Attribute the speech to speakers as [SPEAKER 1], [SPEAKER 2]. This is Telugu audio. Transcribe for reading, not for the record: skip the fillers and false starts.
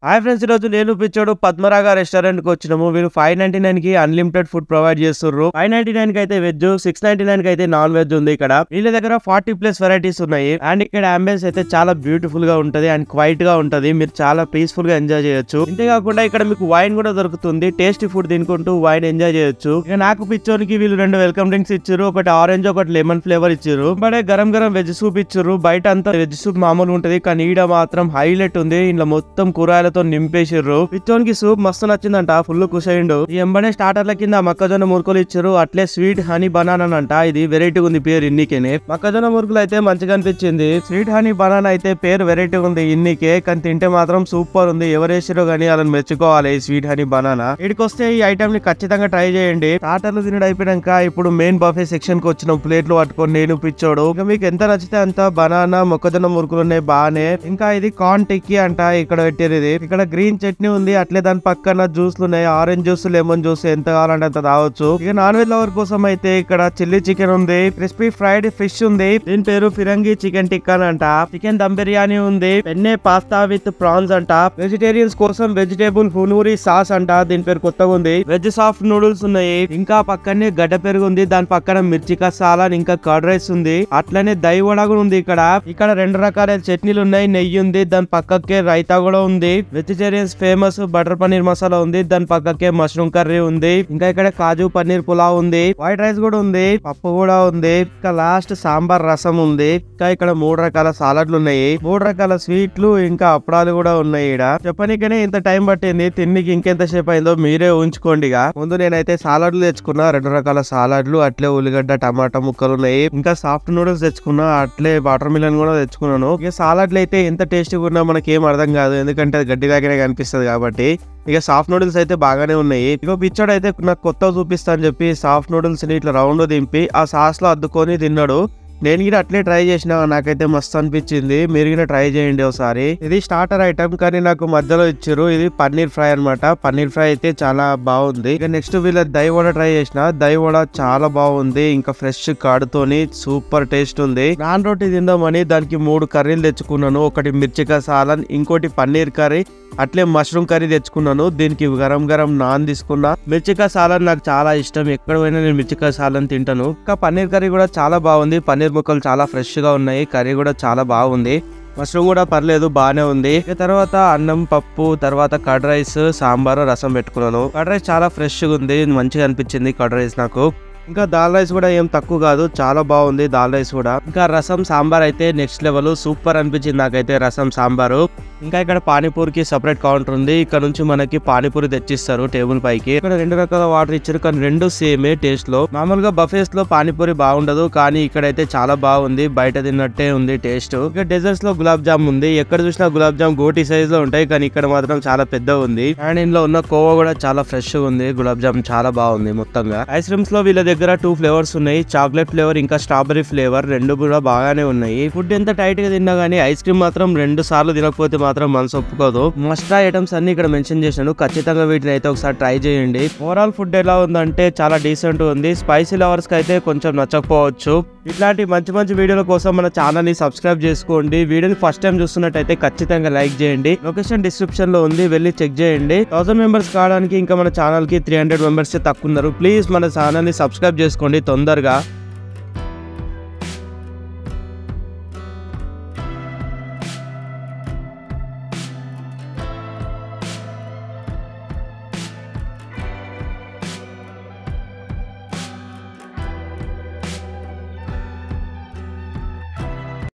[SPEAKER 1] హాయ్ ఫ్రెండ్స్, ఈ రోజు నేను పిచ్చోడు పద్మరాగ రెస్టారెంట్ కి వచ్చినాము. వీళ్ళు 599 కి అన్లిమిటెడ్ ఫుడ్ ప్రొవైడ్ చేస్తున్నారు. 599 కి అయితే వెజ్, 699 కి అయితే నాన్ వెజ్ ఉంది. ఇక్కడ వీళ్ళ దగ్గర 40+ వెరైటీస్ ఉన్నాయి. అండ్ ఇక్కడ అంబియన్స్ అయితే చాలా బ్యూటిఫుల్ గా ఉంటది అండ్ క్వైట్ గా ఉంటది. మీరు చాలా పీస్ఫుల్ గా ఎంజాయ్ చేయొచ్చు. ఇంతేకాకుండా ఇక్కడ మీకు వైన్ కూడా దొరుకుతుంది. టేస్టీ ఫుడ్ తినుకుంటూ వైన్ ఎంజాయ్ చేయొచ్చు. ఇక నాకు పిచ్చోనికి వీళ్ళు 2 వెల్కమ్ డ్రింక్స్ ఇచ్చారు. ఒకటి ఆరెంజ్, ఒకటి లెమన్ ఫ్లేవర్ ఇచ్చారు. బడే గరం గరం వెజ్ సూప్ ఇచ్చారు. బయట అంతా వెజ్ సూప్ మామూలు ఉంటది, కానీ ఈడ మాత్రం హైలైట్ ఉంది. ఇంట్లో మొత్తం కూరగాయలతో నింపేసిర్రు. పిచ్చోనికి సూప్ మస్తు నచ్చిందంట, ఫుల్ కుషయిండు. ఈ ఎంబడే స్టార్టర్ల కింద మొక్కజొన్న మురుకులు ఇచ్చారు. అట్లే స్వీట్ హనీ బనానా అంట. ఇది వెరైటీ ఉంది పేరు ఇన్నికేనే. మొక్కజొన్న మురుకులు అయితే మంచిగా అనిపించింది. స్వీట్ హనీ బనానా అయితే పేరు వెరైటీ ఉంది ఇన్నికే, కానీ తింటే మాత్రం సూపర్ ఉంది. ఎవరేసారో గానీ వాళ్ళని మెచ్చుకోవాలి. స్వీట్ హనీ బనానా ఇడికి వస్తే ఈ ఐటమ్ ని ఖచ్చితంగా ట్రై చేయండి. స్టార్టర్లు తినడం అయిపోయాక ఇప్పుడు మెయిన్ బఫే సెక్షన్ కి వచ్చిన ప్లేట్లు పట్టుకొని నేను పిచ్చోడు. ఇక మీకు ఎంత నచ్చితే అంత బనానా మొక్కజొన్న మురుకులు ఉన్నాయి బానే. ఇంకా ఇది కార్న్ టిక్కీ అంట ఇక్కడ పెట్టారు. ఇది ఇక్కడ గ్రీన్ చట్నీ ఉంది. అట్లే దాని పక్కన జ్యూస్లు ఉన్నాయి. ఆరెంజ్ జ్యూస్, లెమన్ జ్యూస్ ఎంత కావాలంటే అంత తాగొచ్చు. ఇక నాన్ వెజ్ లవర్ కోసం అయితే ఇక్కడ చిల్లీ చికెన్ ఉంది, క్రిస్పీ ఫ్రైడ్ ఫిష్ ఉంది. దీని పేరు ఫిరంగి చికెన్ టిక్కా అంట. చికెన్ దమ్ బిర్యానీ ఉంది, పెన్నే పాస్తా విత్ ప్రాన్స్ అంట. వెజిటేరియన్స్ కోసం వెజిటేబుల్ హునూరి సాస్ అంట. దీని పేరు కొత్తగా ఉంది. వెజ్ సాఫ్ట్ నూడిల్స్ ఉన్నాయి. ఇంకా పక్కనే గడ్డ పెరుగు ఉంది. దాని పక్కన మిర్చి కసాలా, ఇంకా కర్డ్ రైస్ ఉంది. అట్లనే దహి వడ కూడా ఉంది. ఇక్కడ 2 రకాల చట్నీలు ఉన్నాయి, నెయ్యి ఉంది. దాని పక్కకే రైతా కూడా ఉంది. Vegetarians famous butter paneer masala ఉంది. దాని పక్కకే మష్రూమ్ కర్రీ ఉంది. ఇంకా ఇక్కడ కాజు పన్నీర్ పులావ్ ఉంది. వైట్ రైస్ కూడా ఉంది, పప్పు కూడా ఉంది. ఇంకా లాస్ట్ సాంబార్ రసం ఉంది. ఇంకా ఇక్కడ 3 రకాల సాలడ్లు ఉన్నాయి, 3 రకాల స్వీట్లు, ఇంకా అప్పడాలు కూడా ఉన్నాయి. ఇక్కడ చెప్పనికనే ఇంత టైం పట్టింది. తిన్నికి ఇంకెంత సేపు అయిందో మీరే ఉంచుకోండి. ముందు నేనైతే సాలడ్లు తెచ్చుకున్నా, 2 రకాల సాలడ్లు, అట్లే ఉల్లిగడ్డ టమాటా ముక్కలు ఉన్నాయి. ఇంకా సాఫ్ట్ నూడిల్స్ తెచ్చుకున్నా, అట్లే వాటర్ మిలన్ కూడా తెచ్చుకున్నాను. ఇక సాలడ్లు అయితే ఎంత టేస్టీగా ఉన్నా మనకి ఏం అర్థం కాదు, ఎందుకంటే అది గడ్డిలాగానే కనిపిస్తుంది కాబట్టి. ఇక సాఫ్ట్ నూడిల్స్ అయితే బాగానే ఉన్నాయి. ఇక పిచ్చోడు అయితే నాకు కొత్తగా చూపిస్తా అని చెప్పి సాఫ్ట్ నూడిల్స్ ని ఇట్లా రౌండ్ దింపి ఆ సాస్ లో అద్దుకొని తిన్నాడు. నేను కూడా అట్లే ట్రై చేసిన, నాకైతే మస్తు అనిపించింది. మీరు కూడా ట్రై చేయండి ఒకసారి. ఇది స్టార్టర్ ఐటమ్, కానీ నాకు మధ్యలో ఇచ్చారు. ఇది పన్నీర్ ఫ్రై అనమాట. పన్నీర్ ఫ్రై అయితే చాలా బాగుంది. ఇక నెక్స్ట్ వీళ్ళ దహి వడ ట్రై చేసిన. దహి వడ చాలా బాగుంది. ఇంకా ఫ్రెష్ కాడుతోని సూపర్ టేస్ట్ ఉంది. నాన్ రోటీ తిందామని దానికి 3 కర్రీలు తెచ్చుకున్నాను. ఒకటి మిర్చి కసాలా, ఇంకోటి పన్నీర్ కర్రీ, అట్లే మష్రూమ్ కర్రీ తెచ్చుకున్నాను. దీనికి గరం గరం నాన్ తీసుకున్నా. మిర్చి కసాలా నాకు చాలా ఇష్టం, ఎక్కడ పోయినా నేను మిర్చి కసాలని తింటాను. ఇంకా పన్నీర్ కర్రీ కూడా చాలా బాగుంది. పన్నీర్ ముక్కలు చాలా ఫ్రెష్ గా ఉన్నాయి. కర్రీ కూడా చాలా బాగుంది. మష్రూమ్ కూడా పర్లేదు, బానే ఉంది. తర్వాత అన్నం, పప్పు, తర్వాత కర్డ్ రైస్, సాంబార్, రసం పెట్టుకున్నాను. కర్డ్ రైస్ చాలా ఫ్రెష్ గా ఉంది, మంచిగా అనిపించింది కర్డ్ రైస్ నాకు. ఇంకా దాల్ రైస్ కూడా ఏం తక్కువ కాదు, చాలా బాగుంది దాల్ రైస్ కూడా. ఇంకా రసం, సాంబార్ అయితే నెక్స్ట్ లెవెల్, సూపర్ అనిపించింది నాకైతే రసం, సాంబారు. ఇంకా ఇక్కడ పానీపూరికి సపరేట్ కౌంటర్ ఉంది. ఇక్కడ నుంచి మనకి పానీపూరి తెచ్చిస్తారు టేబుల్ పైకి. ఇక్కడ 2 రకాల వాటర్ ఇచ్చారు, కానీ 2 సేమే టేస్ట్ లో. మామూలుగా బఫేస్ లో పానీపూరి బాగుండదు, కానీ ఇక్కడైతే చాలా బాగుంది. బయట తిన్నట్టే ఉంది టేస్ట్. ఇక డెజర్ట్స్ లో గులాబ్ జామ్ ఉంది. ఎక్కడ చూసినా గులాబ్ జామ్ గోటి సైజ్ లో ఉంటాయి, కానీ ఇక్కడ మాత్రం చాలా పెద్ద ఉంది. అండ్ ఇందులో ఉన్న కోవా కూడా చాలా ఫ్రెష్ గా ఉంది. గులాబ్ జామ్ చాలా బాగుంది మొత్తంగా. ఐస్ క్రీమ్స్ లో వీళ్ళ దగ్గర 2 ఫ్లేవర్స్ ఉన్నాయి, చాక్లెట్ ఫ్లేవర్, ఇంకా స్ట్రాబెరీ ఫ్లేవర్. 2 కూడా బాగానే ఉన్నాయి. ఫుడ్ ఎంత టైట్ గా తిన్నా గానీ ఐస్ క్రీమ్ మాత్రం 2 సార్లు తినకపోతే మాత్రం మనసు ఒప్పుకోదు. మస్ట్ ట్రై ఐటమ్స్ అన్ని ఇక్కడ మెన్షన్ చేశాను, ఖచ్చితంగా వీటిని అయితే ఒకసారి ట్రై చేయండి. ఓవరాల్ ఫుడ్ ఎలా ఉందంటే చాలా డీసెంట్ ఉంది. స్పైసీ లవర్స్ కి అయితే కొంచెం నచ్చకపోవచ్చు. ఇట్లాంటి మంచి మంచి వీడియోల కోసం మన ఛానల్ ని సబ్స్క్రైబ్ చేసుకోండి. వీడియోని ఫస్ట్ టైం చూస్తున్నట్టయితే ఖచ్చితంగా లైక్ చేయండి. లొకేషన్ డిస్క్రిప్షన్ లో ఉంది, వెళ్ళి చెక్ చేయండి. 1000 మెంబర్స్ కావడానికి ఇంకా మన ఛానల్ కి 300 మెంబర్స్ తక్కువ ఉన్నారు. ప్లీజ్ మన ఛానల్ ని సబ్స్క్రైబ్ చేసుకోండి తొందరగా.